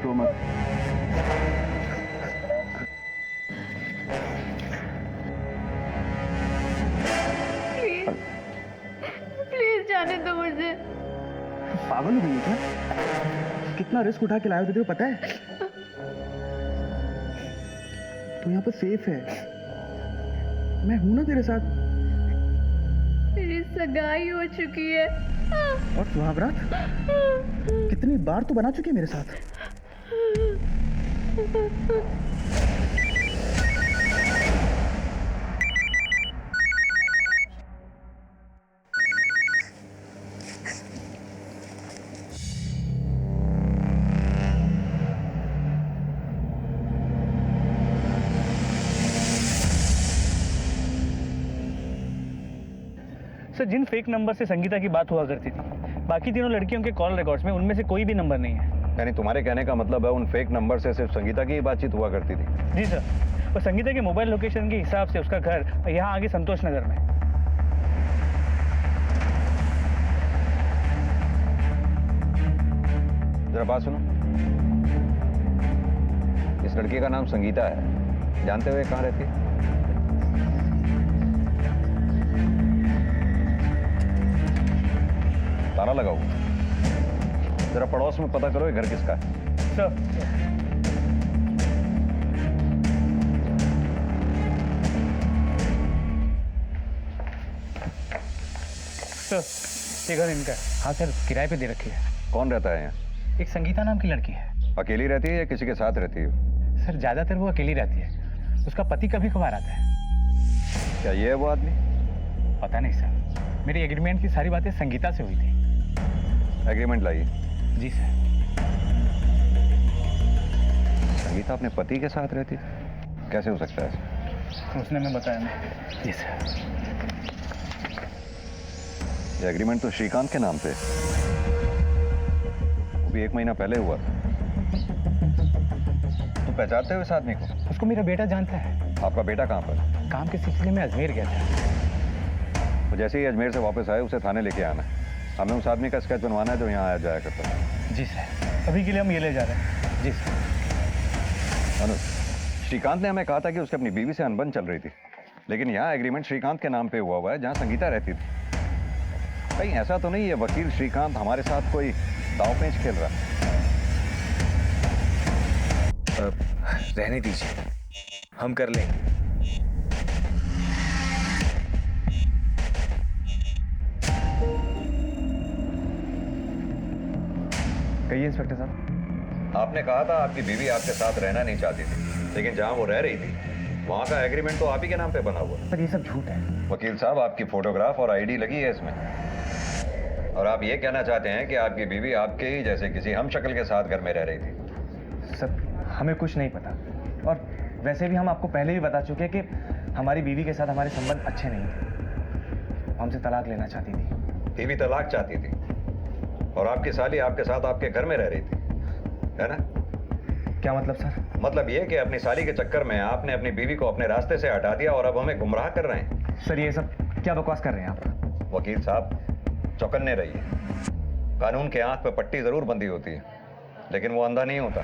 रो मत। प्लीज जाने दो मुझे। पागल हो गई है क्या? कितना रिस्क उठा के लाए हो, तुझे पता है? तू यहाँ पर सेफ है, मैं हूं ना तेरे साथ। मेरी सगाई हो चुकी है। और सुहागरात कितनी बार तो बना चुकी है मेरे साथ। सर, जिन फेक नंबर से संगीता की बात हुआ करती थी, बाकी तीनों लड़कियों के कॉल रिकॉर्ड्स में उनमें से कोई भी नंबर नहीं है। यानी तुम्हारे कहने का मतलब है उन फेक नंबर से सिर्फ संगीता की ही बातचीत हुआ करती थी? जी सर, और संगीता के मोबाइल लोकेशन के हिसाब से उसका घर यहाँ आगे संतोष नगर में। जरा बात सुनो, इस लड़की का नाम संगीता है, जानते हुए कहाँ रहती है? ताला लगाओ, जरा पड़ोस में पता करो ये घर किसका है। सर, ये घर इनका है। हाँ सर, किराए पे दे रखी है। कौन रहता है यहाँ? एक संगीता नाम की लड़की है। अकेली रहती है या किसी के साथ रहती है? सर, ज्यादातर वो अकेली रहती है, उसका पति कभी कभार आता है। क्या ये है वो आदमी? पता नहीं सर, मेरी एग्रीमेंट की सारी बातें संगीता से हुई थी। एग्रीमेंट लाइए। जी सर। संगीता अपने पति के साथ रहती थी? कैसे हो सकता है? उसने मैं बताया नहीं। जी सर। ये एग्रीमेंट तो श्रीकांत के नाम पे, वो भी 1 महीना पहले हुआ। तो पहचानते हो इस आदमी को? उसको मेरा बेटा जानता है। आपका बेटा कहाँ पर? काम के सिलसिले में अजमेर गया था। वो जैसे ही अजमेर से वापस आए उसे थाने लेके आना है। हमें उस आदमी का स्केच बनवाना है जो यहाँ आया जाया करता है। जी सर, अभी के लिए हम ये ले जा रहे हैं। जी सर। अनुज, श्रीकांत ने हमें कहा था कि उसकी अपनी बीवी से अनबन चल रही थी, लेकिन यहाँ एग्रीमेंट श्रीकांत के नाम पे हुआ है जहाँ संगीता रहती थी। कहीं ऐसा तो नहीं है वकील श्रीकांत हमारे साथ कोई दांव पेंच खेल रहा है? रहने दीजिए, हम कर लेंगे। कहिए इंस्पेक्टर साहब। आपने कहा था आपकी बीवी आपके साथ रहना नहीं चाहती थी, लेकिन जहाँ वो रह रही थी वहाँ का एग्रीमेंट तो आप ही के नाम पे बना हुआ है। सर, ये सब झूठ है। वकील साहब, आपकी फोटोग्राफ और आईडी लगी है इसमें, और आप ये कहना चाहते हैं कि आपकी बीवी आपके ही जैसे किसी हमशक्ल के साथ घर में रह रही थी? सर, हमें कुछ नहीं पता, और वैसे भी हम आपको पहले भी बता चुके हैं कि हमारी बीवी के साथ हमारे संबंध अच्छे नहीं थे। हमसे तलाक लेना चाहती थी। बीवी तलाक चाहती थी और आपकी साली आपके साथ आपके घर में रह रही थी, है ना? क्या मतलब सर? मतलब ये कि अपनी साली के चक्कर में आपने अपनी बीवी को अपने रास्ते से हटा दिया और अब हमें गुमराह कर रहे हैं। सर, ये सब क्या बकवास कर रहे हैं आप? वकील साहब, चौकन्ने रहिए। कानून के आंख पे पट्टी जरूर बंधी होती है, लेकिन वो अंधा नहीं होता।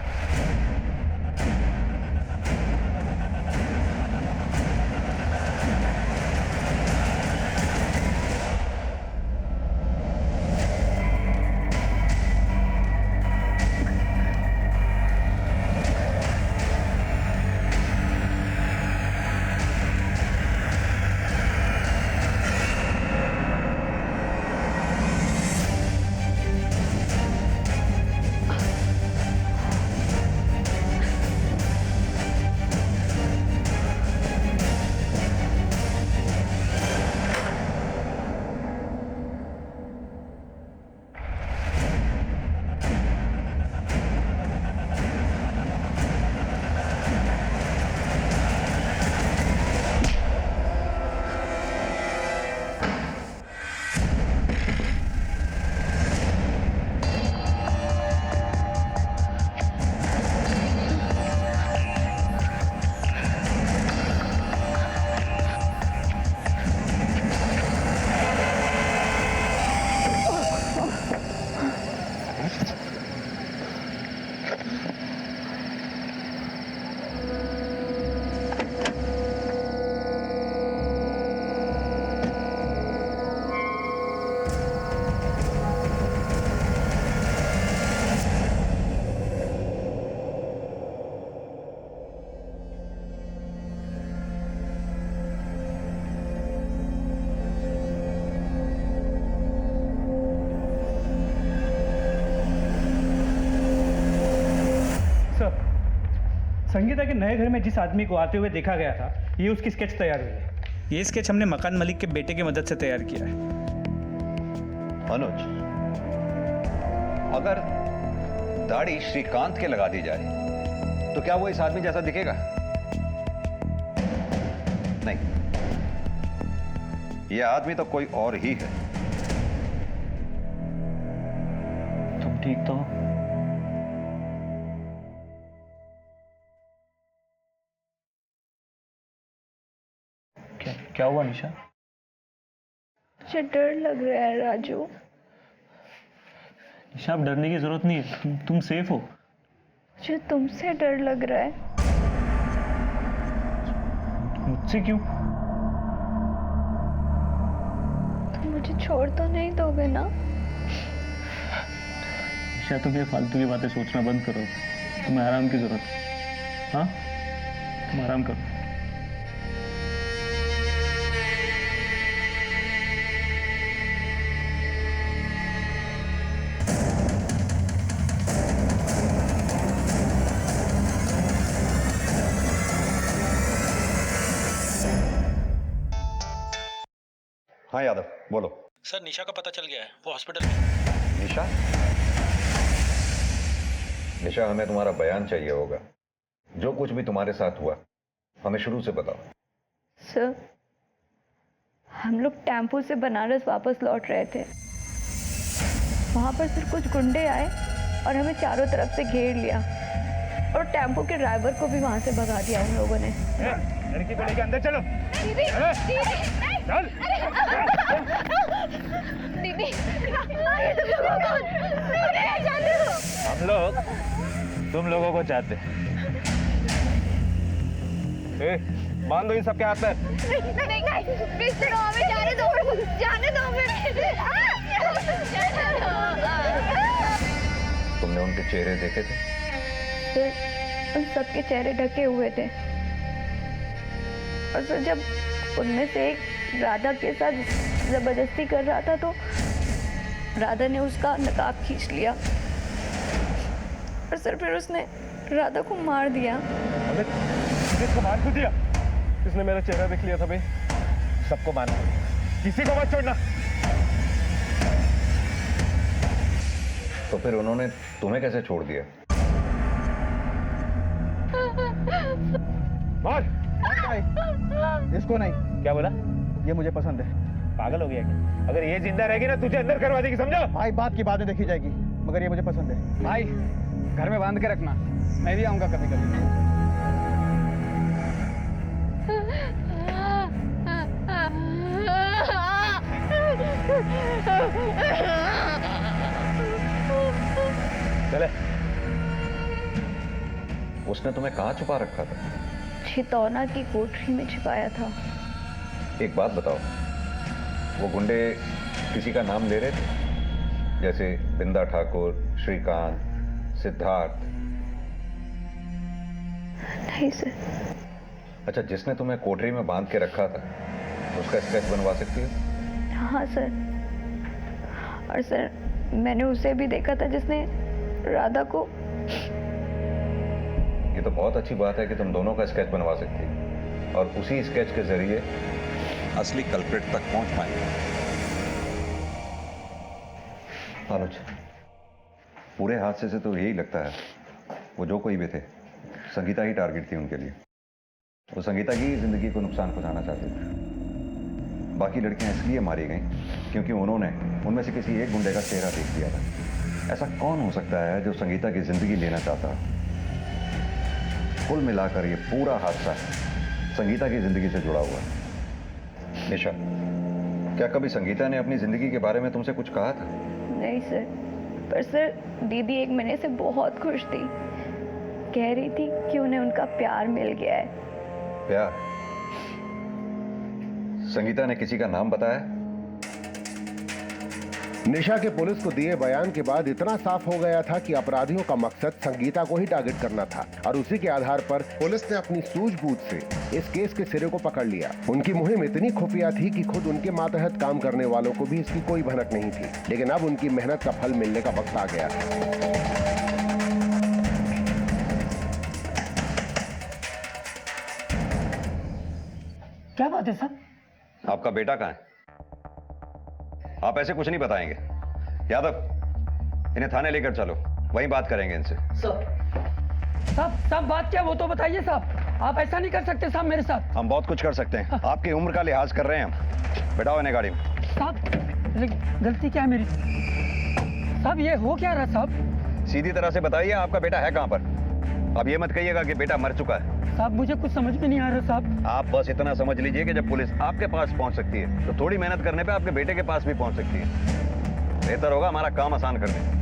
संगीता के नए घर में जिस आदमी को आते हुए देखा गया था, ये उसकी स्केच तैयार हुई है। ये स्केच हमने मकान मालिक के बेटे की मदद से तैयार किया है। अनुज, अगर दाढ़ी श्रीकांत के लगा दी जाए तो क्या वो इस आदमी जैसा दिखेगा? नहीं, यह आदमी तो कोई और ही है। तुम ठीक तो हो? क्या हुआ निशा? मुझे डर लग रहा है राजू। निशा, अब डरने की जरूरत नहीं है, तुम सेफ हो। मुझे तुमसे डर लग रहा है। मुझसे क्यों? तुम मुझे छोड़ तो नहीं दोगे ना? निशा, तुम ये फालतू की बातें सोचना बंद करो। तुम्हें आराम की जरूरत है। हाँ, तुम आराम करो। हाँ यादव, बोलो। सर, निशा का पता चल गया है, वो हॉस्पिटल में। निशा? निशा, हमें तुम्हारा बयान चाहिए होगा। जो कुछ भी तुम्हारे साथ हुआ हमें शुरू से बताओ। सर, हम लोग टेम्पो से बनारस वापस लौट रहे थे। वहां पर सिर्फ कुछ गुंडे आए और हमें चारों तरफ से घेर लिया और टेम्पो के ड्राइवर को भी वहां से भगा दिया उन लोगों ने। लड़की को लेकर अंदर चलो। दीदी, चल। दीदी, हम लोग तुम लोगों को चाहते हैं। बांध दो इन सबके हाथ में। नहीं, प्लीज छोड़ो, हमें जाने दो तुमने उनके चेहरे देखे थे? सर, उन सबके चेहरे ढके हुए थे और सर जब उनमें से एक राधा के साथ जबरदस्ती कर रहा था तो राधा ने उसका नकाब खींच लिया और सर फिर उसने राधा को मार दिया। अबे, किसको मार क्यों दिया? किसने मेरा चेहरा देख लिया था भाई? सबको मारना, किसी को मत छोड़ना। तो फिर उन्होंने तुम्हें कैसे छोड़ दिया? मार। इसको नहीं। क्या बोला? ये मुझे पसंद है। पागल हो गया क्या? अगर ये जिंदा रहेगी ना तुझे अंदर करवा देगी, समझो? भाई, बात की बाद में देखी जाएगी, मगर ये मुझे पसंद है। भाई, घर में बांध के रखना, मैं भी आऊंगा कभी कभी। चले। उसने तुम्हें कहाँ छुपा रखा था? छितौना की कोठरी में छिपाया था। एक बात बताओ, वो गुंडे किसी का नाम ले रहे थे? जैसे बिंदा ठाकुर, श्रीकांत, सिद्धार्थ? नहीं सर। अच्छा, जिसने तुम्हें कोठरी में बांध के रखा था उसका स्केच बनवा सकती हो? हाँ सर, और सर मैंने उसे भी देखा था जिसने राधा को। ये तो बहुत अच्छी बात है कि तुम दोनों का स्केच बनवा सकती हो और उसी स्केच के जरिए असली कल्प्रिट तक पहुंच पाएंगे। अनुज, पूरे हादसे से तो यही लगता है वो जो कोई भी थे, संगीता ही टारगेट थी उनके लिए। वो संगीता की जिंदगी को नुकसान पहुंचाना चाहती थी। बाकी लड़कियां इसलिए मारी गईं क्योंकि उन्होंने उनमें से किसी एक गुंडे का चेहरा देख लिया था। ऐसा कौन हो सकता है जो संगीता की जिंदगी लेना चाहता? कुल मिलाकर ये पूरा हादसा संगीता की जिंदगी से जुड़ा हुआ है। निशा, क्या कभी संगीता ने अपनी जिंदगी के बारे में तुमसे कुछ कहा था? नहीं सर, पर सर दीदी एक महीने से बहुत खुश थी। कह रही थी कि उन्हें उनका प्यार मिल गया है। प्यार? संगीता ने किसी का नाम बताया? निशा के पुलिस को दिए बयान के बाद इतना साफ हो गया था कि अपराधियों का मकसद संगीता को ही टारगेट करना था और उसी के आधार पर पुलिस ने अपनी सूझबूझ से इस केस के सिरे को पकड़ लिया। उनकी मुहिम इतनी खुफिया थी कि खुद उनके मातहत काम करने वालों को भी इसकी कोई भनक नहीं थी, लेकिन अब उनकी मेहनत का फल मिलने का वक्त आ गया था। क्या बात है साहब? आपका बेटा कहाँ है? आप ऐसे कुछ नहीं बताएंगे। यादव, इन्हें थाने लेकर चलो, वहीं बात करेंगे इनसे। साहब बात क्या वो तो बताइए साहब। आप ऐसा नहीं कर सकते साहब मेरे साथ। हम बहुत कुछ कर सकते हैं, आपकी उम्र का लिहाज कर रहे हैं हम। बैठाओ इन्हें गाड़ी में। साहब गलती क्या है मेरी? साहब ये हो क्या रहा साहब? सीधी तरह से बताइए, आपका बेटा है कहाँ पर? अब ये मत कहिएगा कि बेटा मर चुका है। साहब मुझे कुछ समझ में नहीं आ रहा साहब। आप बस इतना समझ लीजिए कि जब पुलिस आपके पास पहुंच सकती है तो थोड़ी मेहनत करने पे आपके बेटे के पास भी पहुंच सकती है। बेहतर होगा हमारा काम आसान कर दें।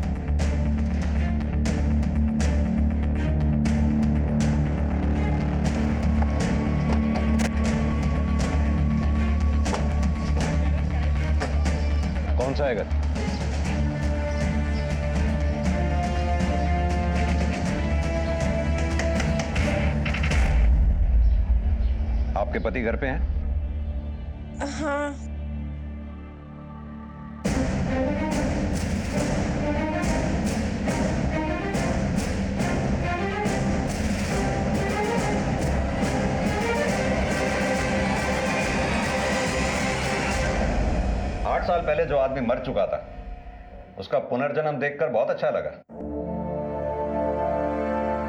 कौन सा है घर? आपके पति घर पे हैं? हाँ। आठ साल पहले जो आदमी मर चुका था उसका पुनर्जन्म देखकर बहुत अच्छा लगा।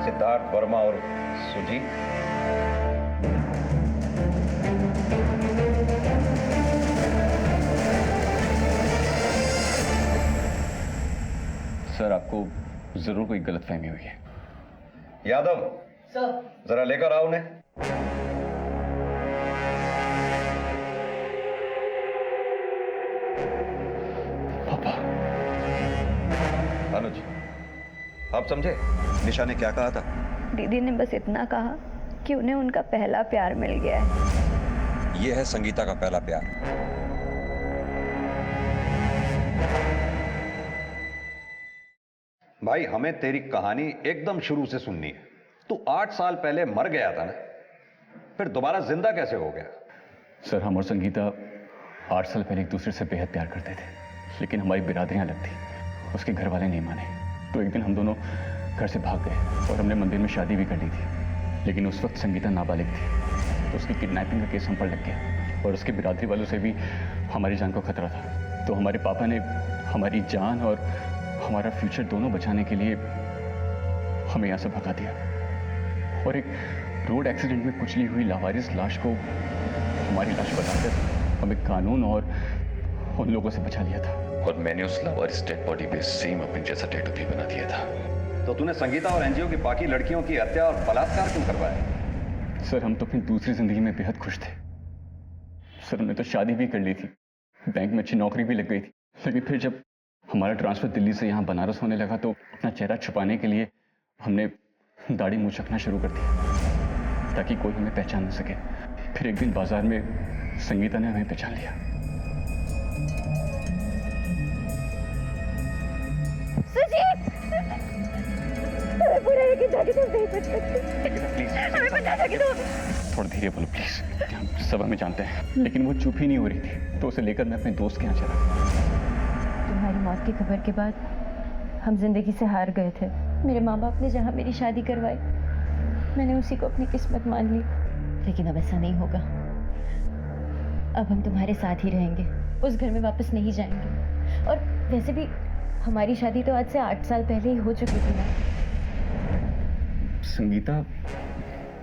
सिद्धार्थ वर्मा और सुजीत। सर आपको जरूर कोई गलतफहमी हुई है। यादव सर, जरा लेकर आओ उन्हें। पापा। अनुज, आप समझे निशा ने क्या कहा था? दीदी ने बस इतना कहा कि उन्हें उनका पहला प्यार मिल गया है। यह है संगीता का पहला प्यार। भाई हमें तेरी कहानी एकदम शुरू से सुननी है। तू 8 साल पहले मर गया था ना, फिर दोबारा जिंदा कैसे हो गया? सर हम और संगीता 8 साल पहले एक दूसरे से बेहद प्यार करते थे, लेकिन हमारी बिरादरियां अलग थी। उसके घर वाले नहीं माने, तो एक दिन हम दोनों घर से भाग गए और हमने मंदिर में शादी भी कर ली थी। लेकिन उस वक्त संगीता नाबालिग थी, तो उसकी किडनैपिंग का केस हम पर लग गया और उसके बिरादरी वालों से भी हमारी जान को खतरा था। तो हमारे पापा ने हमारी जान और हमारा फ्यूचर दोनों बचाने के लिए हमें यहाँ से भगा दिया और एक रोड एक्सीडेंट में कुचली हुई लावारिस लाश को हमारी लाश बताकर हमें कानून और उन लोगों से बचा लिया था। और मैंने उस लावारिस डेड बॉडी पे सेम अपने जैसा टैटू भी बना दिया था। तो तूने संगीता और एनजीओ की बाकी लड़कियों की हत्या और बलात्कार क्यों करवाया? सर हम तो अपनी दूसरी जिंदगी में बेहद खुश थे। सर हमने तो शादी भी कर ली थी, बैंक में अच्छी नौकरी भी लग गई थी, लेकिन फिर जब हमारा ट्रांसफर दिल्ली से यहाँ बनारस होने लगा तो अपना चेहरा छुपाने के लिए हमने दाढ़ी मूंछ रखना शुरू कर दिया ताकि कोई हमें पहचान न सके। फिर एक दिन बाजार में संगीता ने हमें पहचान लिया। सुजीत! हमें पूरा यकीन था कि तुम नहीं बच सकते। हमें पता था कि तुम... थोड़ा धीरे बोलो प्लीज। हम सब हमें जानते हैं, लेकिन वो चुप ही नहीं हो रही थी, तो उसे लेकर मैं अपने दोस्त के यहाँ चला। तुम्हारी मौत की खबर के बाद हम जिंदगी से हार गए थे। मेरे माँ बाप ने जहाँ मेरी शादी करवाई, मैंने उसी को अपनी किस्मत मान ली। लेकिन अब ऐसा नहीं होगा। अब हम तुम्हारे साथ ही रहेंगे, उस घर में वापस नहीं जाएंगे। और वैसे भी हमारी शादी तो आज से 8 साल पहले ही हो चुकी थी ना। संगीता,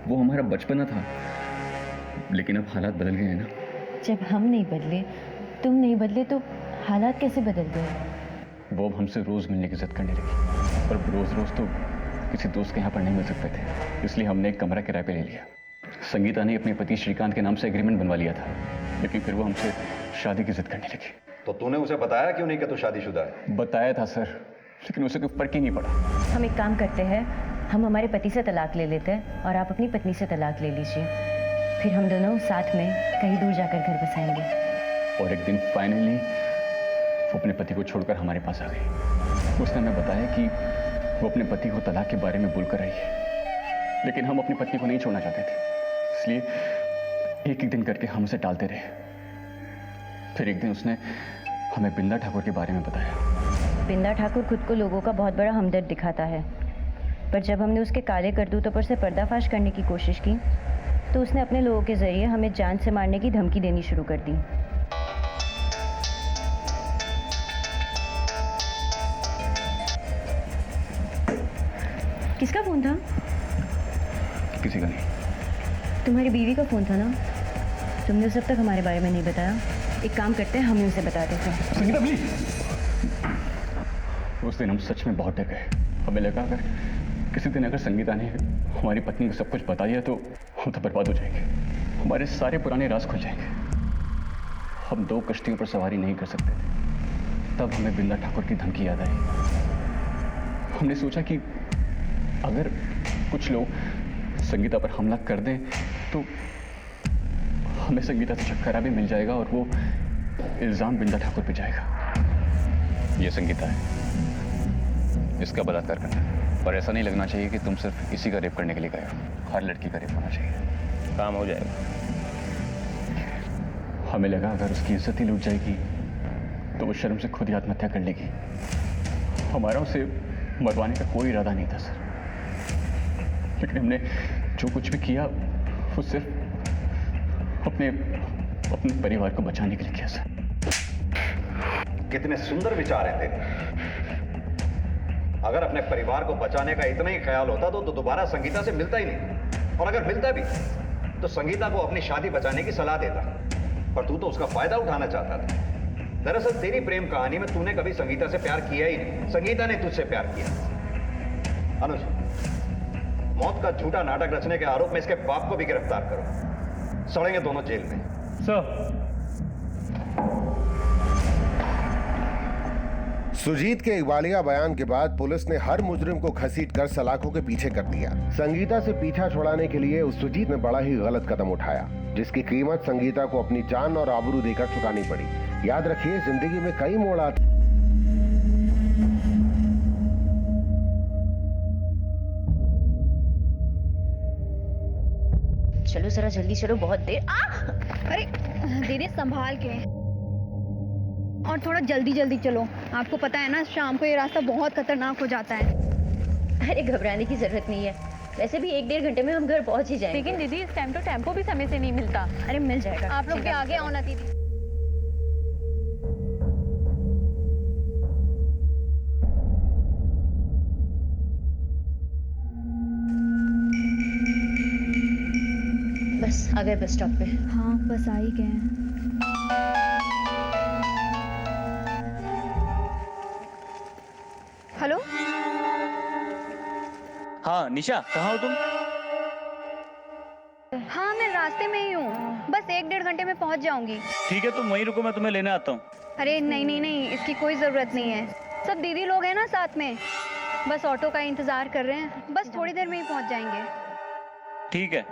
वो हमारा बचपना था, लेकिन अब हालात बदल गए हैं ना। जब हम नहीं बदले, तुम नहीं बदले, तो हालात कैसे बदल गए? वो अब हमसे रोज मिलने की जिद करने लगी, और रोज रोज तो किसी दोस्त के यहाँ पर नहीं मिल सकते थे, इसलिए हमने एक कमरा किराए पे ले लिया। संगीता ने अपने पति श्रीकांत के नाम से एग्रीमेंट बनवा लिया था, लेकिन फिर वो हमसे शादी की जिद करने लगी। तो तूने उसे बताया क्यों नहीं कि तू शादीशुदा है? बताया था सर, लेकिन उसे कोई फर्क ही नहीं पड़ा। हम एक काम करते हैं, हम हमारे पति से तलाक ले लेते हैं और आप अपनी पत्नी से तलाक ले लीजिए। फिर हम दोनों साथ में कहीं दूर जाकर घर बसाएंगे। और एक दिन फाइनली वो अपने पति को छोड़कर हमारे पास आ गई। उसने हमें बताया कि वो अपने पति को तलाक के बारे में बोलकर आई है, लेकिन हम अपनी पत्नी को नहीं छोड़ना चाहते थे, इसलिए एक एक दिन करके हम उसे टालते रहे। फिर एक दिन उसने हमें बिंदा ठाकुर के बारे में बताया। बिंदा ठाकुर खुद को लोगों का बहुत बड़ा हमदर्द दिखाता है, पर जब हमने उसके काले करतूतों पर से पर्दाफाश करने की कोशिश की तो उसने अपने लोगों के जरिए हमें जान से मारने की धमकी देनी शुरू कर दी। किसका फोन था? किसी का नहीं। तुम्हारी बीवी का फोन था ना? तुमने उसे अब तक हमारे बारे में नहीं बताया। एक काम करते हैं, हम ही उसे बता देते हैं। संगीता प्लीज। उस दिन हम सच में बहुत डर गए। हमें लगा अगर किसी दिन अगर संगीता ने हमारी पत्नी को सब कुछ बता दिया तो हम तो बर्बाद हो जाएंगे, हमारे सारे पुराने राज खुल जाएंगे। हम 2 कश्तियों पर सवारी नहीं कर सकते थे। तब हमें बिंदा ठाकुर की धमकी याद आई। हमने सोचा कि अगर कुछ लोग संगीता पर हमला कर दें तो हमें संगीता से छुटकारा भी मिल जाएगा और वो इल्जाम बिंदा ठाकुर पे जाएगा। ये संगीता है, इसका बलात्कार करना है। पर ऐसा नहीं लगना चाहिए कि तुम सिर्फ इसी का रेप करने के लिए गए हो। हर लड़की का रेप होना चाहिए। काम हो जाएगा। हमें लगा अगर उसकी इज्जत ही लूट जाएगी तो वो शर्म से खुद ही आत्महत्या कर लेगी। हमारा उसे मरवाने का कोई इरादा नहीं था सर, लेकिन हमने जो कुछ भी किया वो सिर्फ अपने परिवार को बचाने के लिए किया सर। कितने सुंदर विचार हैं तेरे। अगर अपने परिवार को बचाने का इतना ही ख्याल होता तो दोबारा संगीता से मिलता ही नहीं, और अगर मिलता भी तो संगीता को अपनी शादी बचाने की सलाह देता। पर तू तो उसका फायदा उठाना चाहता था। दरअसल तेरी प्रेम कहानी में तूने कभी संगीता से प्यार किया ही नहीं, संगीता ने तुझसे प्यार किया। अनुज, मौत का झूठा नाटक रचने के आरोप में इसके बाप को भी गिरफ्तार करो। सड़ेंगे दोनों जेल में। सर, सुजीत के इकबालिया बयान के बाद पुलिस ने हर मुजरिम को घसीटकर सलाखों के पीछे कर दिया। संगीता से पीछा छुड़ाने के लिए उस सुजीत ने बड़ा ही गलत कदम उठाया, जिसकी कीमत संगीता को अपनी जान और आबरू देकर चुकानी पड़ी। याद रखिए, जिंदगी में कई मोड़ आते। चलो जरा जल्दी चलो, बहुत देर। अरे दीदी संभाल के, और थोड़ा जल्दी जल्दी चलो। आपको पता है ना, शाम को ये रास्ता बहुत खतरनाक हो जाता है। अरे घबराने की जरूरत नहीं है, वैसे भी 1-1.5 घंटे में हम घर पहुंच ही जाएंगे। लेकिन दीदी इस टाइम तो टेम्पो भी समय से नहीं मिलता। अरे मिल जाएगा। आप लोग भी आगे आओ ना दीदी। बस आ गए बस स्टॉप पे। हाँ बस आ ही गए हैं। हेलो, हाँ निशा, कहाँ हो तुम? हाँ मैं रास्ते में ही हूँ, बस 1-1.5 घंटे में पहुँच जाऊंगी। ठीक है, तुम वहीं रुको, मैं तुम्हें लेने आता हूँ। अरे नहीं नहीं नहीं, इसकी कोई ज़रूरत नहीं है। सब दीदी लोग हैं ना साथ में, बस ऑटो का इंतज़ार कर रहे हैं। बस थोड़ी देर में ही पहुँच जाएंगे। ठीक है।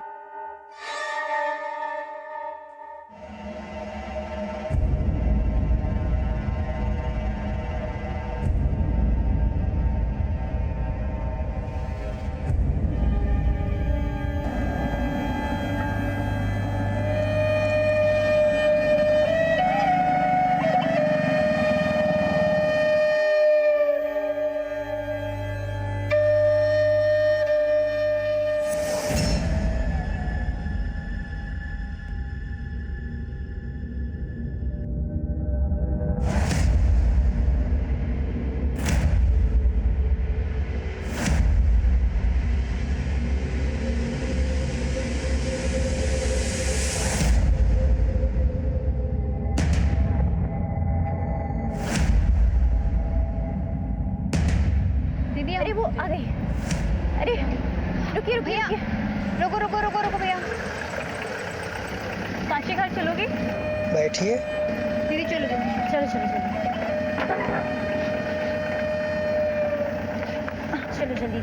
अरे वो आ गई। अरे रुकिए रुकिए, रुको रुको रुको रुको भैया। काशी घाट चलोगे? बैठिए। दीदी चलो चलो चलो चलो जल्दी।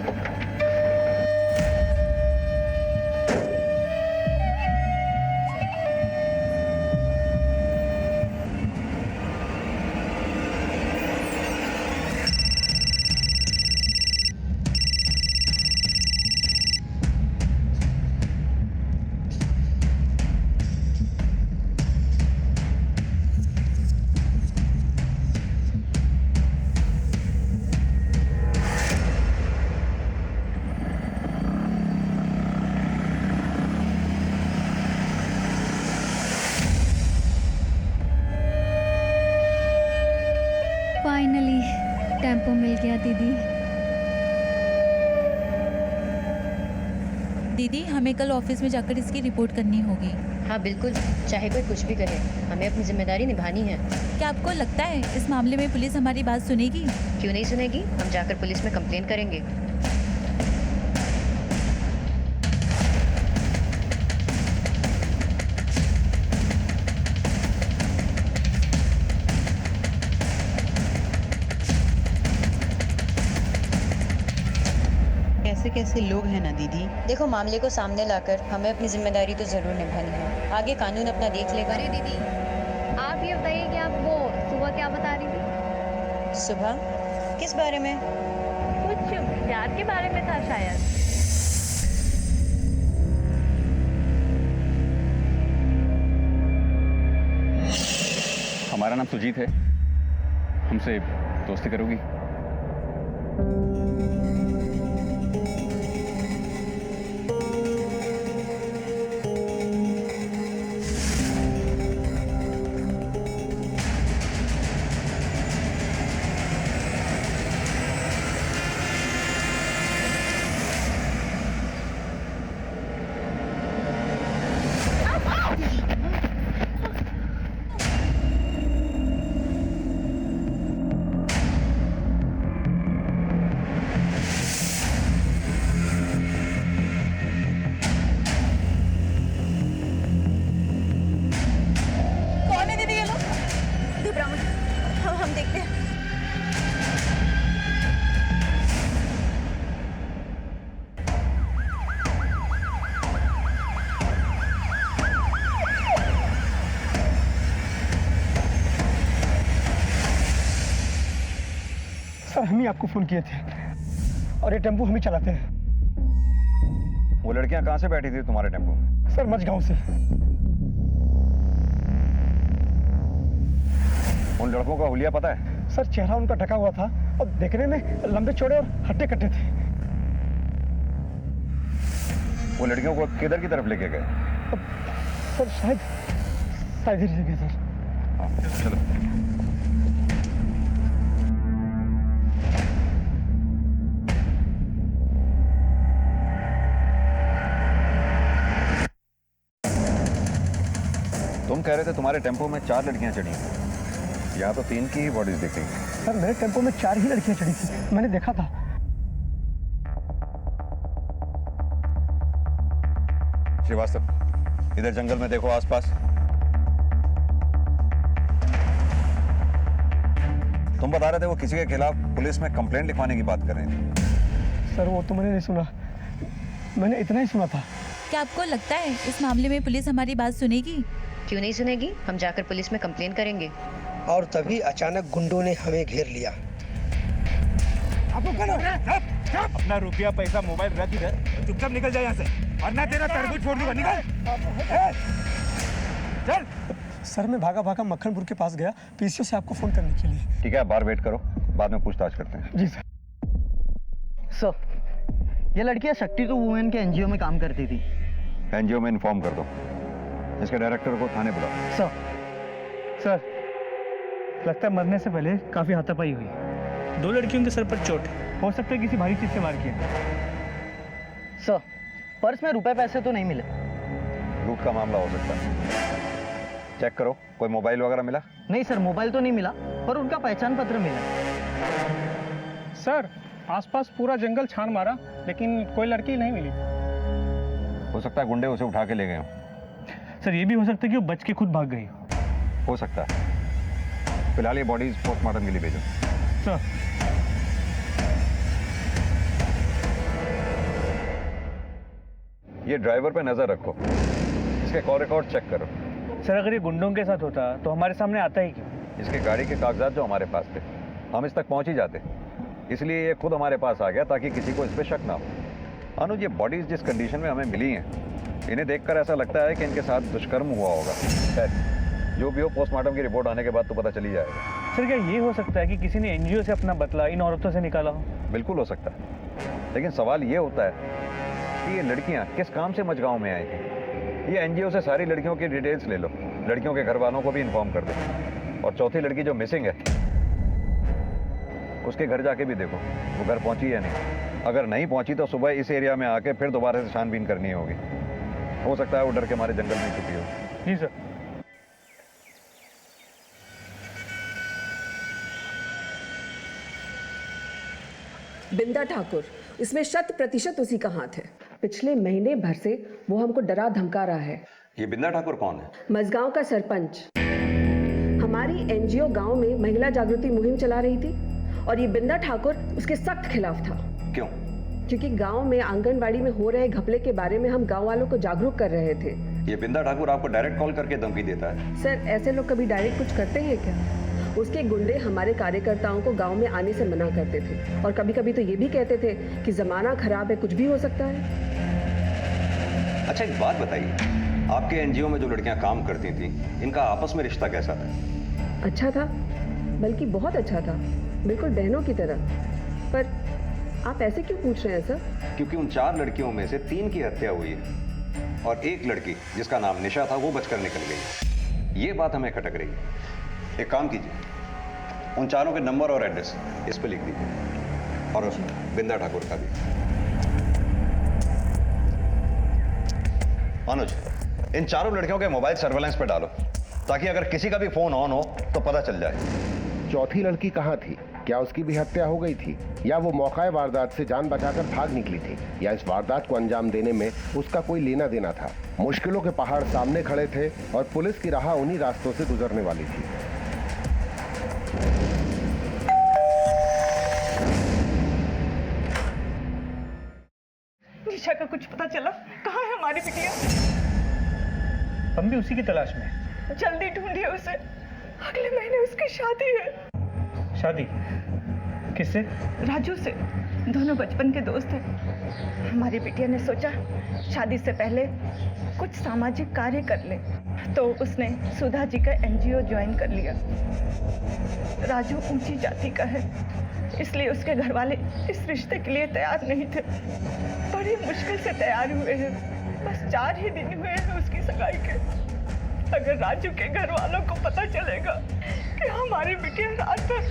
को मिल गया दीदी। दीदी हमें कल ऑफिस में जाकर इसकी रिपोर्ट करनी होगी। हाँ बिल्कुल, चाहे कोई कुछ भी करे, हमें अपनी जिम्मेदारी निभानी है। क्या आपको लगता है इस मामले में पुलिस हमारी बात सुनेगी? क्यों नहीं सुनेगी, हम जाकर पुलिस में कंप्लेन करेंगे। कैसे कैसे लोग हैं ना दीदी। देखो, मामले को सामने लाकर हमें अपनी जिम्मेदारी तो जरूर निभानी है, आगे कानून अपना देख लेगा। अरे दीदी, आप ये बताइए कि आप वो सुबह क्या बता रही थी? सुबह किस बारे में? कुछ प्यार के बारे में था शायद। हमारा नाम सुजीत है, हमसे दोस्ती करोगी? हम देखते हैं। सर, हम ही आपको फोन किए थे और ये टेम्पो हम ही चलाते हैं। वो लड़कियां कहाँ से बैठी थी तुम्हारे टेम्पो में? सर, मझगांव से। उन लड़कों का हुलिया पता है? सर, चेहरा उनका ढका हुआ था और देखने में लंबे चौड़े और हट्टे कट्टे थे। वो लड़कियों को किधर की तरफ लेके गए? सर, शायद इधर गए सर। हाँ, चलो। तुम कह रहे थे तुम्हारे टेम्पो में 4 लड़कियां चढ़ी हैं। यहाँ तो 3 की ही बॉडीज दिख रही हैं। सर, मेरे टेम्पो में 4 ही लड़कियां चढ़ी थी, मैंने देखा था। श्रीवास्तव, इधर जंगल में देखो आसपास। तुम बता रहे थे वो किसी के खिलाफ पुलिस में कंप्लेंट लिखवाने की बात कर रहे थे। सर, वो तो मैंने नहीं सुना, मैंने इतना ही सुना था। क्या आपको लगता है इस मामले में पुलिस हमारी बात सुनेगी? क्यों नहीं सुनेगी, हम जाकर पुलिस में कंप्लेन करेंगे। और तभी अचानक गुंडों ने हमें घेर लिया। अपना रुपया पैसा मोबाइल रख इधर, चुपचाप निकल जाए यहाँ से, वरना तेरा तरबूज फोड़ दूंगा। निकल चल। सर, मैं भागा भागा मक्खनपुर के पास गया पीसीओ से आपको फोन करने के लिए। ठीक है, बाहर वेट करो, बाद में पूछताछ करते हैं। जी सर। सर, ये लड़कियां शक्ति टू वुमेन के एनजीओ में काम करती थी। एनजीओ में इन्फॉर्म कर दो, इसके डायरेक्टर को थाने बुलाओ। सर, लगता है मरने से पहले काफी हाथापाई हुई। 2 लड़कियों के सर पर चोट है, हो सकता है किसी भारी चीज से मार किया। सर, पर्स में रुपए पैसे तो नहीं मिले। लूट का मामला हो सकता है, चेक करो। कोई मोबाइल वगैरह मिला? नहीं सर, मोबाइल तो नहीं मिला, पर उनका पहचान पत्र मिला। सर, आसपास पूरा जंगल छान मारा, लेकिन कोई लड़की नहीं मिली। हो सकता है गुंडे उसे उठा के ले गए हों। सर, ये भी हो सकता है कि वो बच के खुद भाग गई हो सकता है। फिलहाल ये बॉडीज पोस्टमार्टम के लिए भेजो। सर, ये ड्राइवर पे नजर रखो, इसके कॉल रिकॉर्ड चेक करो। सर, अगर ये गुंडों के साथ होता तो हमारे सामने आता ही क्यों? इसकी गाड़ी के कागजात जो हमारे पास थे, हम इस तक पहुंच ही जाते, इसलिए ये खुद हमारे पास आ गया ताकि किसी को इस पे शक ना हो। अनुज, ये बॉडीज जिस कंडीशन में हमें मिली हैं, इन्हें देखकर ऐसा लगता है कि इनके साथ दुष्कर्म हुआ होगा। खैर, जो भी हो, पोस्टमार्टम की रिपोर्ट आने के बाद तो पता चली जाएगा। सर, क्या ये हो सकता है कि किसी ने एनजीओ से अपना बदला इन औरतों से निकाला हो? बिल्कुल हो सकता है, लेकिन सवाल ये होता है कि ये लड़कियां किस काम से मझगांव में आई थी। ये एनजीओ से सारी लड़कियों की डिटेल्स ले लो, लड़कियों के घर वालों को भी इन्फॉर्म कर दो। और चौथी लड़की जो मिसिंग है, उसके घर जाके भी देखो वो घर पहुंची या नहीं। अगर नहीं पहुंची तो सुबह इस एरिया में आके फिर दोबारा से छानबीन करनी होगी। हो सकता है वो डर के हमारे जंगल में छुपी हो। जी सर। बिंदा ठाकुर, इसमें 100% उसी का हाथ है। पिछले महीने भर से वो हमको डरा धमका रहा है। ये बिंदा ठाकुर कौन है? मजगांव का सरपंच। हमारी एनजीओ गांव में महिला जागृति मुहिम चला रही थी और ये बिंदा ठाकुर उसके सख्त खिलाफ था। क्यों? क्योंकि गांव में आंगनबाड़ी में हो रहे घपले के बारे में हम गांव वालों को जागरूक कर रहे थे। ये बिंदा ठाकुर आपको डायरेक्ट कॉल करके धमकी देता है? सर, ऐसे लोग कभी डायरेक्ट कुछ करते हैं क्या? उसके गुंडे हमारे कार्यकर्ताओं को गांव में आने से मना करते थे और कभी कभी तो ये भी कहते थे कि जमाना खराब है, कुछ भी हो सकता है। अच्छा एक बात बताइए, आपके एनजीओ में जो लड़कियां काम करती थी इनका आपस में रिश्ता कैसा था? अच्छा था, बल्कि बहुत अच्छा था, बिल्कुल बहनों की तरह। पर आप ऐसे क्यों पूछ रहे हैं सर? क्योंकि उन 4 लड़कियों में से 3 की हत्या हुई है और एक लड़की जिसका नाम निशा था वो बचकर निकल गई। ये बात हमें खटक रही है। एक काम कीजिए, उन 4 के नंबर और एड्रेस इस पे लिख दीजिए और उस बिंदा ठाकुर का भी। अनुज, इन 4 लड़कियों के मोबाइल सर्वेलेंस पे डालो ताकि अगर किसी का भी फोन ऑन हो तो पता चल जाए। चौथी लड़की कहाँ थी? क्या उसकी भी हत्या हो गई थी या वो मौका वारदात से जान बचाकर भाग निकली थी या इस वारदात को अंजाम देने में उसका कोई लेना देना था? मुश्किलों के पहाड़ सामने खड़े थे और पुलिस की राह उन्हीं रास्तों से गुजरने वाली थी। निशा का कुछ पता चला? कहाँ है हमारी बिटिया? हम भी उसी की तलाश में हैं। जल्दी ढूंढिए उसे, अगले महीने उसकी शादी है। शादी? किससे? राजू से, दोनों बचपन के दोस्त हैं। हमारी बिटिया ने सोचा शादी से पहले कुछ सामाजिक कार्य कर ले, तो उसने सुधा जी का एनजीओ ज्वाइन कर लिया। राजू ऊंची जाति का है, इसलिए उसके घर वाले इस रिश्ते के लिए तैयार नहीं थे। बड़ी मुश्किल से तैयार हुए हैं, बस 4 ही दिन हुए हैं उसकी सगाई के। अगर राजू के घर वालों को पता चलेगा कि हमारी बिटिया रात भर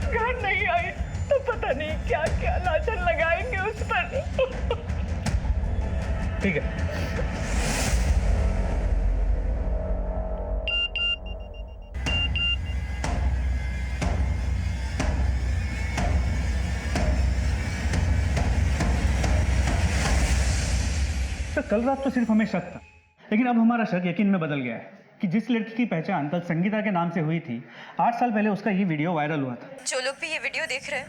घर नहीं आई तो पता नहीं क्या क्या लांछन लगाएंगे उस पर। ठीक है। सर, कल रात तो सिर्फ हमें शक था, लेकिन अब हमारा शक यकीन में बदल गया है कि जिस लड़की की पहचान कल संगीता के नाम से हुई थी, 8 साल पहले उसका ये वीडियो वायरल हुआ था। जो लोग भी ये वीडियो देख रहे हैं,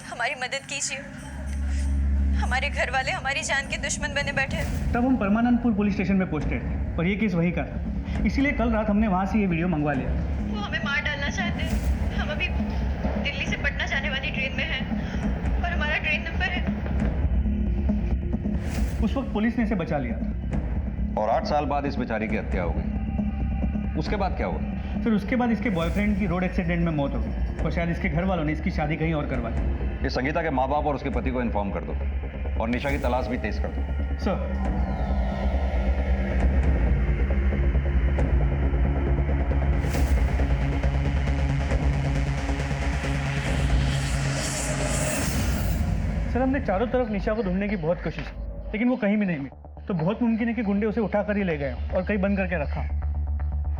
हमारी मदद कीजिए। हमारे घर वाले हमारी जान के दुश्मन बने बैठे हैं। तब हम परमानंदपुर पुलिस स्टेशन में पोस्टेड थे और ये केस वही का था, इसीलिए कल रात हमने वहाँ से ये वीडियो मंगवा लिया। वो हमें मार डालना चाहते हैं। हम अभी दिल्ली से पटना जाने वाली ट्रेन में हैं और हमारा ट्रेन नंबर है। उस वक्त पुलिस ने इसे बचा लिया था और 8 साल बाद इस बेचारी की हत्या हो गई। उसके बाद क्या हुआ? फिर उसके बाद इसके बॉयफ्रेंड की रोड एक्सीडेंट में मौत हो गई और शायद इसके घर वालों ने इसकी शादी कहीं और करवा दी। ये संगीता के माँ बाप और उसके पति को इन्फॉर्म कर दो और निशा की तलाश भी तेज कर दो। सर। सर, हमने चारों तरफ निशा को ढूंढने की बहुत कोशिश की, लेकिन वो कहीं भी नहीं मिली। तो बहुत मुमकिन है कि गुंडे उसे उठाकर ही ले गए और कहीं बंद करके रखा।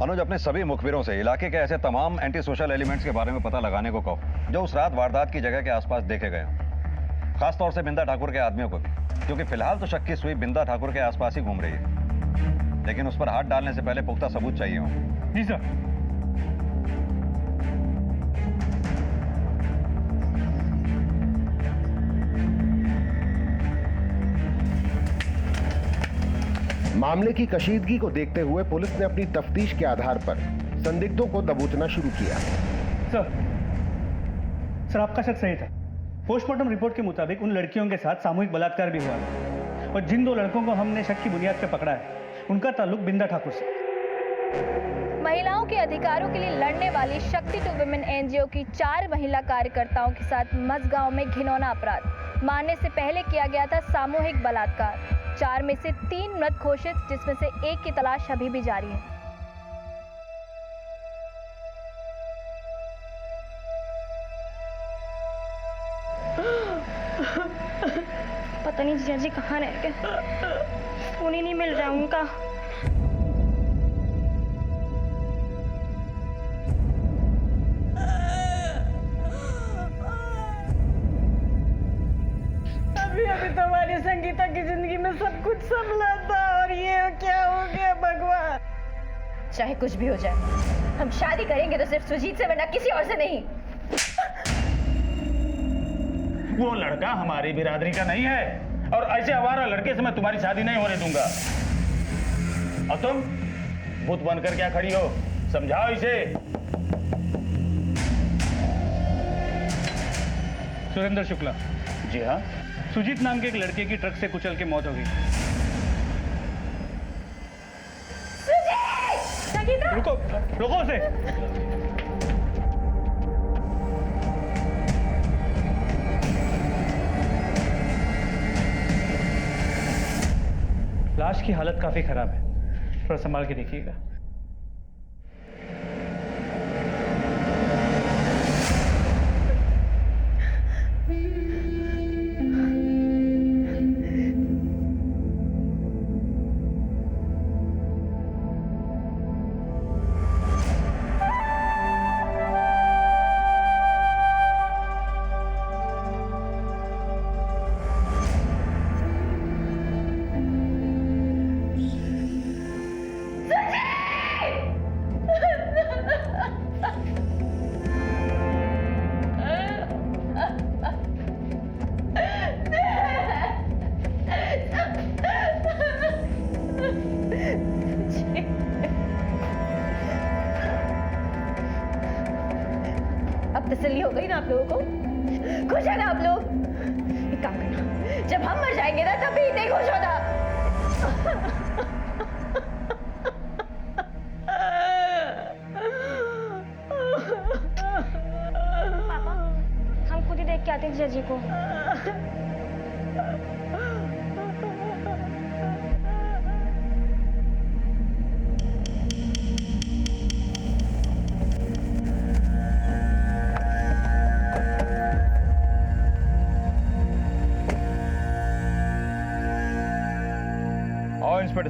अनुज, अपने सभी मुखबिरों से इलाके के ऐसे तमाम एंटी सोशल एलिमेंट्स के बारे में पता लगाने को कहो जो उस रात वारदात की जगह के आसपास देखे गए हों। खासतौर से बिंदा ठाकुर के आदमियों को भी, क्योंकि फिलहाल तो शक की सुई बिंदा ठाकुर के आसपास ही घूम रही है, लेकिन उस पर हाथ डालने से पहले पुख्ता सबूत चाहिए हो। जी सर। मामले की कशीदगी को देखते हुए पुलिस ने अपनी तफ्तीश के आधार पर संदिग्धों को दबोचना शुरू किया। सर, आपका शक सही था। पोस्टमार्टम रिपोर्ट के मुताबिक उन लड़कियों के साथ सामूहिक बलात्कार भी हुआ है और जिन 2 लड़कों को हमने शक की बुनियाद पर पकड़ा है उनका ताल्लुक बिंदा ठाकुर से। महिलाओं के अधिकारों के लिए लड़ने वाली शक्ति टू वुमेन एनजीओ की 4 महिला कार्यकर्ताओं के साथ मजगांव में घिनौना अपराध, मारने से पहले किया गया था सामूहिक बलात्कार। 4 में से 3 मृत घोषित, जिसमें से 1 की तलाश अभी भी जारी है। पता नहीं जीजा जी कहाँ रह गए, फोन ही नहीं मिल रहा उनका। अभी अभी तुम्हारी संगीता की जिंदगी में सब कुछ संभला था और ये क्या हो गया भगवान। चाहे कुछ भी हो जाए, हम शादी करेंगे तो सिर्फ सुजीत से, वरना किसी और से नहीं। वो लड़का हमारी बिरादरी का नहीं है और ऐसे आवारा लड़के से मैं तुम्हारी शादी नहीं होने दूंगा। और तुम भूत बनकर क्या खड़ी हो, समझाओ इसे। सुरेंद्र शुक्ला। जी हाँ। सुजीत नाम के एक लड़के की ट्रक से कुचल के मौत हो गई। रुको रुको उसे। लाश की हालत काफी खराब है, थोड़ा संभाल के देखिएगा। अब तसल्ली हो गई ना आप लोगों को? खुश है ना आप लोग? एक काम करना, जब हम मर जाएंगे ना तभी इतने खुश होना। पापा, हम खुद ही देख के आते हैं जीजा जी को। इंस्पेक्टर